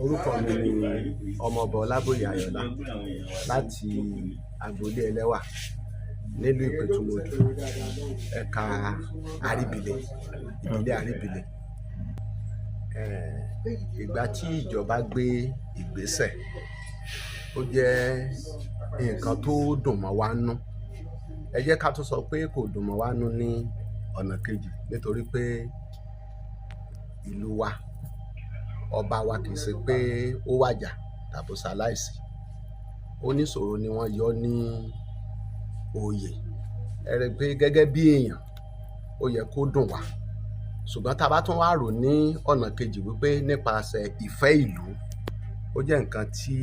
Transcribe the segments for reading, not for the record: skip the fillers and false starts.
Orúkọ mi ni Ọmọọba Ọlábóyè Ayọ̀lá láti agboolé Ẹlẹ́wà nílùú Ìpẹ̀tùmodù, ẹ̀ka Àríbìlẹ̀, ìbílẹ̀ Àríbìlẹ̀. Ìgbà tí ìjọba gbé ìgbésẹ̀, ó jẹ́ nǹkan tó dùn mọ́ wa nú. Ẹ jẹ́ ká tún sọ pé kò dùn mọ́ wa nú ní ọ̀nà kejì, nítorí pé ìlú wa, ọba wa kì í ṣe pé ó wàjà tàbí ṣaláìsí. Oníṣòro ni wọ́n yọ ní oyè. Ẹ rí pé gẹ́gẹ́ bí èèyàn ó yẹ kó dùn wá, ṣùgbọ́n tá a bá tún wá rò ní ọ̀nà kejì wípé nípasẹ̀ ìfẹ́ ìlú, ó jẹ́ nǹkan tí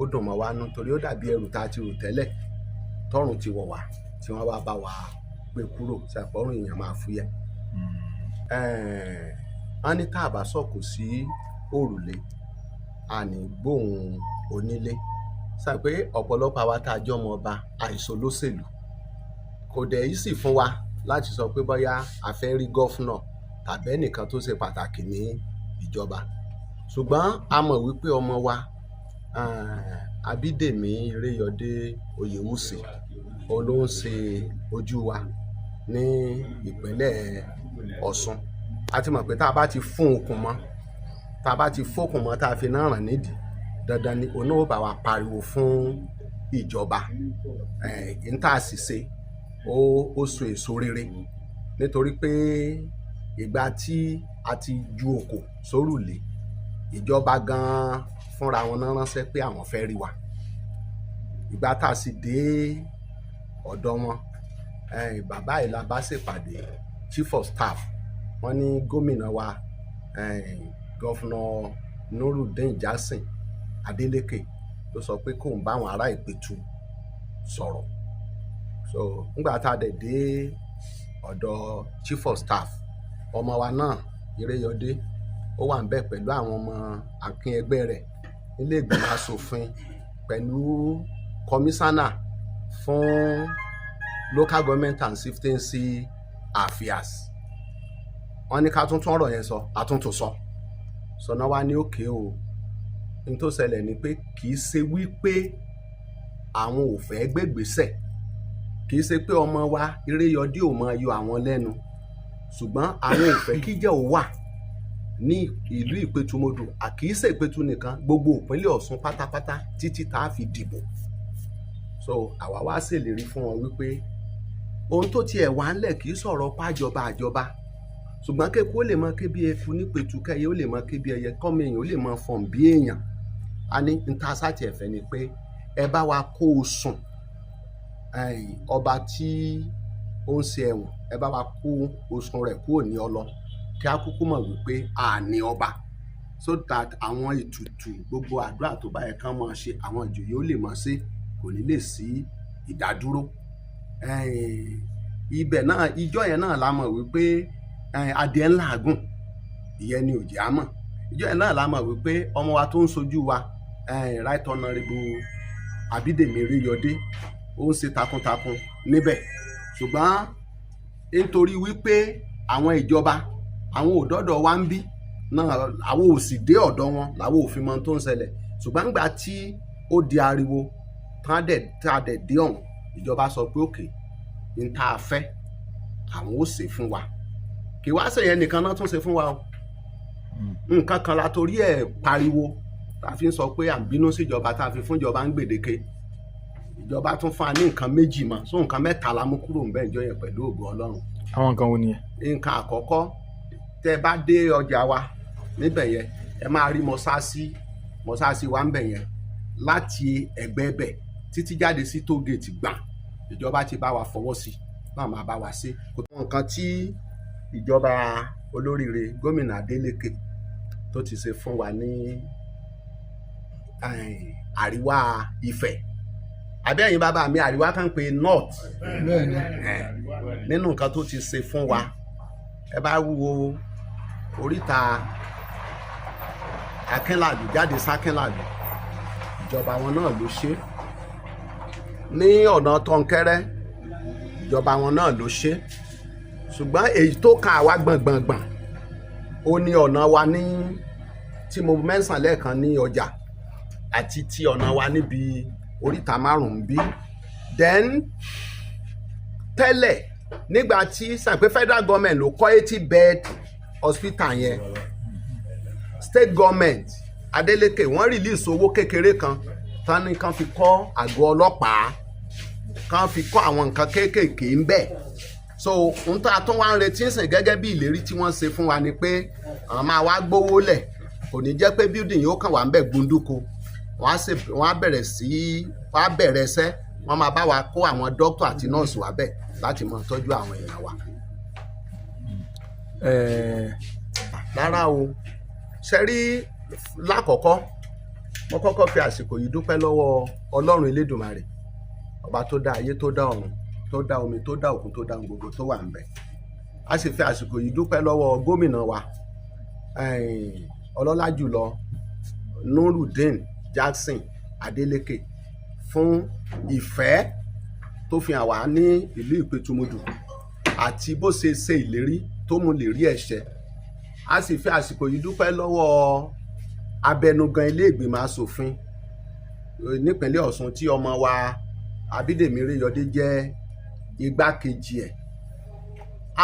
ó dùn mọ́ wa nú, torí ó dàbí ẹrù tá a ti rò tẹ́lẹ̀ tọ́rùn ti wọ̀ wá, tí wọ́n wá bá wa gbé kúrò, tí àpọ̀rùn èèyàn máa fúyẹ́. Wọ́n ní tá a bá sọ̀kò sí òrùlé, a ní gbóhùn onílé. Sọ pé ọ̀pọ̀lọpọ̀ àwa tá a jẹ́ ọmọ ọba àìsàn olóṣèlú, kò dẹ̀ yìí sì fún wa láti sọ pé bóyá a fẹ́ rí gọ́fúnà tàbí ẹnìkan tó ṣe pàtàkì ní ìjọba. Ṣùgbọ́n a mọ̀ wípé ọmọ wa Abídèmí Iréyọdé Oyèwùsì, òun ló ń ṣe ojú wa ní ìpínlẹ̀ Ọ̀ṣun. A ti mọ̀ pé tá a bá ti fún okùn mọ́, tá a bá ti fókùn mọ́, tá a fi náà ràn nídìí, dandan ni òun náà ó bá wa pariwo fún ìjọba. N tá a sì ṣe ó so èso rere, nítorí pé ìgbà tí a ti ju òkò sórùlé, ìjọba gan fúnra wọn náà ránṣẹ́ pé àwọn fẹ́ rí wa. Ìgbà tá a sì dé ọ̀dọ̀ wọn, bàbá yìí la bá ṣèpàdé, chief of staff, wọ́n ní gómìnà wa gọ́fúnà Nurudeen Jasin Adeleke ló sọ pé kóun bá àwọn ará Ìpẹ̀tù sọ̀rọ̀. So nígbà tá a dé ọ̀dọ̀ chief of staff, ọmọ wa náà Iréyọdé ó wà níbẹ̀ pẹ̀lú àwọn ọmọ akin ẹgbẹ́ rẹ̀ nílé ìgbìmọ̀ asòfin, pẹ̀lú kọmíṣánná fún local government and chieftaincy affairs. Wọ́n ní ká tún ọ̀rọ̀ yẹn sọ, àtúntò sọ. Sọ̀nà wa ní òkè o. N tó ṣẹlẹ̀ ni pé kì í ṣe wípé àwọn ò fẹ́ gbégbésẹ̀, kì í ṣe pé ọmọ wa Iréyọdé ò máa yọ àwọn lẹ́nu, ṣùgbọ́n àwọn ò fẹ́ kíjà ó wà ní ìlú Ìpẹ̀tùmodù, kì í ṣe Ìpẹ̀tù nìkan, gbogbo ìpínlẹ̀ Ọ̀ṣun pátápátá títí tá a fi dìbò. So àwa wá ṣèlérí fún wọn wípé ohun tó tiẹ̀ wà ńlẹ̀ kì í sọ̀rọ̀ pàjọba àjọba, ṣùgbọ́n kéku ó lè mọ ké bí eku ní Ìpẹ̀tù, kẹ́yẹ ó lè mọ ké bí ẹyẹ, kọ́mọ èèyàn ó lè mọ fọ̀n bí èèyàn. A ní n ta sáti ẹ̀fẹ́ ni pé ẹ bá wa kó o sùn, ọba tí ó ń ṣe ẹ̀wọ̀n, ẹ bá wa kó oṣùn rẹ̀ kúrò ní ọlọ, kí a kúkú mọ̀ wípé a ní ọba, so that àwọn ètùtù gbogbo àdúrà tó bá yẹ kán máa ṣe, àwọn ìjòyè ó lè máa ṣe, kò ní lè sí ìdádúró. Ibẹ̀ náà, ìjọ yẹn náà la mọ̀ wípé adìẹ ńlá àgùn, ìyẹn ni òjì àmọ̀. Ìjọ yẹn náà la mọ̀ wípé ọmọ wa tó ń sojú wa, right honourable Abídèmí Iréyọdé, ó ń ṣe takuntakun níbẹ̀. Ṣùgbọ́n nítorí wípé àwọn ìjọba, àwọn òdọ́dọ̀ wa ń bí náà, àwọn ò sì dé ọ̀dọ̀ wọn, làwọn ò fi mọ tó ń ṣẹlẹ̀. Ṣùgbọ́n nígbà tí ó di ariwo tá a dẹ̀ dé ọ̀hún, ìjọba sọ pé òkè, n tá a fẹ́ àwọn ó ṣe fún wa. Kì wá ṣe yẹn nìkan náà tún ṣe fún wa o. Nǹkan kan la torí ẹ̀ pariwo, tá a fi ń sọ pé à ń bínú síjọba, tá a fi fún ìjọba ń gbèdéke. Ìjọba tún fún wa ní nǹkan méjì mọ́, so nǹkan mẹ́ta la mú kúrò ń bẹ̀ ìjọ yẹn pẹ̀lú ògo Ọlọ́run. Àwọn nǹkan wo nìyẹn? Nǹkan àkọ́kọ́, tẹ́ bá dé ọjà wa níbẹ̀ yẹn, ẹ máa rí mọ́sáàsì wa ń bẹ̀ yẹn, láti ẹ̀gbẹ́ bẹ̀ títí jáde sí tógèètì gbà, ìjọba ti bá wa fọwọ́ sí, náà máa bá wa ṣe. Kò tó nǹkan tí ìjọba olóríire gómìnà Adeleke tó ti ṣe fún wa ní àríwá Ifẹ̀, àbí ẹ̀yin bàbá mi, àríwá kan pé north. Nínú nǹkan tó ti ṣe fún wa, ẹ bá wo oríta Akínlàbí jáde sákínlàbí, ìjọba wọn náà ló ṣe. Ní ọ̀nà Tọ̀nkẹ́rẹ́, ìjọba wọn náà ló ṣe. Ṣùgbọ́n èyí tó kan àwa gbọ̀ngbọ̀ngbọ̀n, ó ní ọ̀nà wa ní tí mo mẹ́sàn lẹ́ẹ̀kan ní ọjà àti ti ọ̀nà wa níbi oríta márùn-ún bí. Then tẹ́lẹ̀ nígbà tí sàn pé federal government ló kọ́ 80 bed hospital yẹn, state government Adeleke wọ́n release owó kékeré kan tán ní kan fi kọ́ àgọ́ ọlọ́pàá, kan fi kọ́ àwọn nǹkan kéékèèké ń bẹ̀. So n ta tún wá ń retí sìn gẹ́gẹ́ bí ìlérí tí wọ́n ṣe fún wa ni pé àwọn máa wá gbówó lẹ̀, kò ní jẹ́ pé building yóò kàn wá ń bẹ̀ gbunduko, wọ́n á bẹ̀rẹ̀ iṣẹ́, wọ́n máa bá wa kó àwọn dókítà àti nọ́ọ̀sì wá bẹ̀ láti máa tọ́jú àwọn èèyàn wa. Rárá o, ṣe rí lákọ̀ọ́kọ́ mo kọ́kọ́ fi àsìkò yìí dúpẹ́ lọ́wọ́ Ọlọ́run Elédùmarè, ọba tó dá ayé, tó dá ọ̀run, tó dá omi, tó dá òkun, tó dá gbogbo tó wà ń bẹ̀. A sì fi àsìkò yìí dúpẹ́ lọ́wọ́ gómìnà wa ọlọ́lá jùlọ Nurudeen Jackson Adeleke fún ìfẹ́ tó fi hàn wá ní ìlú Ìpẹ̀tùmọdù àti bó ṣe ṣe ìlérí tó mú lè rí ẹ̀ṣẹ̀. A sì fi àsìkò yìí dúpẹ́ lọ́wọ́ abẹnugan ilé ìgbìmọ̀ asòfin nípínlẹ̀ Ọ̀ṣun tí ọmọ wa Abídèmí Rẹ́yọdé jẹ́ igbákejì ẹ̀.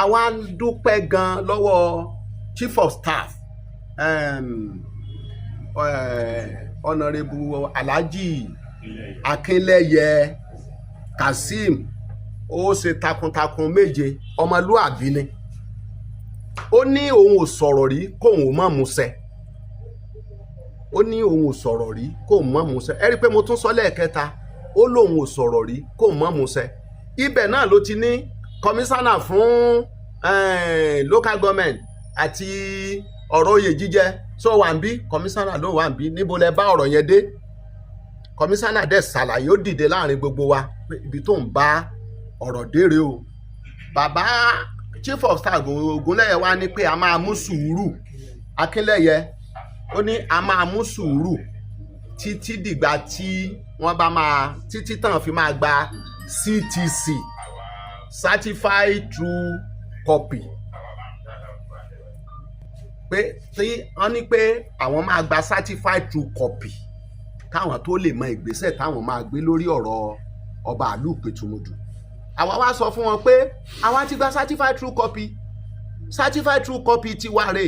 Àwa ń dúpẹ́ gan lọ́wọ́ chief of staff Honorable Alhaji Akínlẹ́yẹ Kazeem, ó ṣe takuntakun méje, ọmọlúàbí ni. Ó ní òun ò sọ̀rọ̀ rí kóun ò mọ̀ múṣẹ. Ó ní òun ò sọ̀rọ̀ rí kóun mọ̀ múṣẹ. Ẹ rí i pé mo tún sọ lẹ́ẹ̀kẹta, ó lóun ò sọ̀rọ̀ rí kóun mọ̀ múṣẹ. Ibẹ̀ náà ló ti ní kọmíṣánná fún local government àti ọ̀rọ̀ oyè jíjẹ so wà ń bí, kọmíṣánná ló wà ń bí, níbo lẹ bá ọ̀rọ̀ yẹn dé? Kọmíṣánná dẹ̀ ṣàlàyé, ó dìde láàrin gbogbo wa pé ibi tó ń bá ọ̀rọ̀ dére o. Bàbá chief of staff Ògúnlẹ́yẹ wá ní pé a máa mú sùúrù. Akínlẹ́yẹ ó ní a máa mú sùúrù títí dìgbà tí wọ́n bá máa títí tán fi máa gba CTC, certified true copy, pé tí wọ́n ní pé àwọn máa gba certified true copy káwọn tó lè mọ ìgbésẹ̀ táwọn máa gbé lórí ọ̀rọ̀ ọba ìlú Ìpẹ̀tùmọdù. Àwa wá sọ fún wọn pé àwa ti gba certified true copy, certified true copy tiwa rè.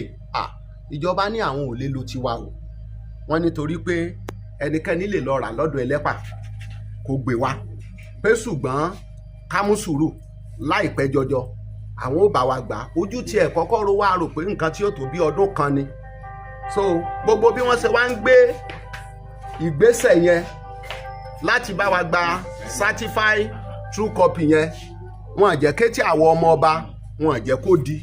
Ìjọba ní àwọn ò lè lo tiwa o, wọ́n nítorí pé ẹnikẹ́ni lè lọ rà lọ́dọ̀ ẹlẹ́pà kó gbé wá, pé ṣùgbọ́n ká mú sùúrù, láìpẹ́ jọjọ àwọn ò bá wa gbà. Ojú tiẹ̀ kọ́kọ́ ro wá rò pé nǹkan tí ó tó bí ọdún kan ni. So gbogbo bí wọ́n ṣe wá ń gbé ìgbésẹ̀ yẹn láti bá wa gba certified true copy yẹn, wọn jẹ́ kétí àwọn ọmọ ọba, wọn jẹ́ kó di.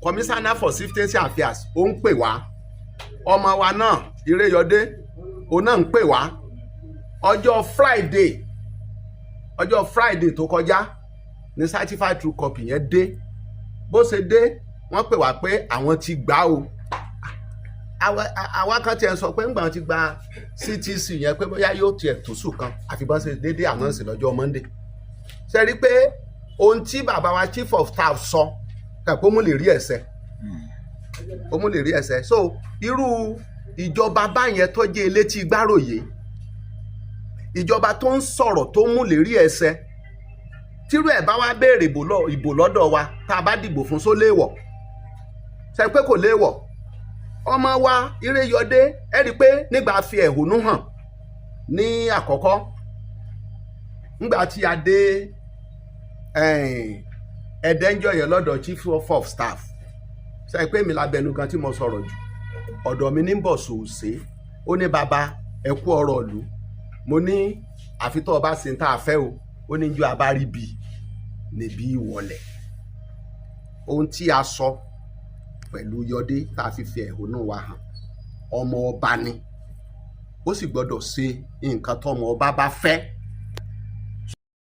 Commissioner for Chieftaincy Affairs ó ń pè wá, ọmọ wa náà Ìrẹ́yọdé òun náà ń pè wá. Ọjọ́ Friday tó kọjá ní certified true copy yẹn dé. Bó ṣe dé, wọ́n pè wá pé àwọn ti gbà o. Àwa kan tiẹ̀ sọ pé ńgbà wọn ti gba CTC yẹn pé bóyá yóò tiẹ̀ tó sùn kan, àfi bọ́n ṣe déédéé announce lọ́jọ́ Monday. Ṣe rí pé ohun tí bàbá wa chief of staff sọ kàpọ̀ mú lè rí ẹsẹ̀, ó mú lè rí ẹsẹ̀. So irú ìjọba báyẹn tó jẹ́ elétí gbáròyé, ìjọba tó ń sọ̀rọ̀ tó mú lè rí ẹsẹ̀, tírú ẹ̀ bá wá béèrè ìbò lọ́dọ̀ wa tá a bá dìbò fún só léèwọ̀? Ṣe pé kò léèwọ̀. Ọmọ wa Ìrẹ́yọdé, ẹ rí i pé nígbà fi ẹ̀hónú hàn ní àkọ́kọ́, nígbà tí a dé ẹ̀dẹ́njọ́ yẹn lọ́dọ̀ chief of staff, ṣe pé mi lábẹnu gan tí mo sọ̀rọ̀ jù, ọ̀dọ̀ mi ní bọ̀ sòòsé, ó ní bàbá ẹ kú ọ̀rọ̀ ìlú. Mo ní àfi tó ọba sí ní tá a fẹ́ o, ó ní ju abárí bi níbi ìwọlẹ̀. Ohun tí a sọ pẹ̀lú Yọdé tá a fi ẹ̀hónú wa hàn, ọmọ ọba ni, ó sì gbọ́dọ̀ ṣe nǹkan tọ́mọ ọba bá fẹ́.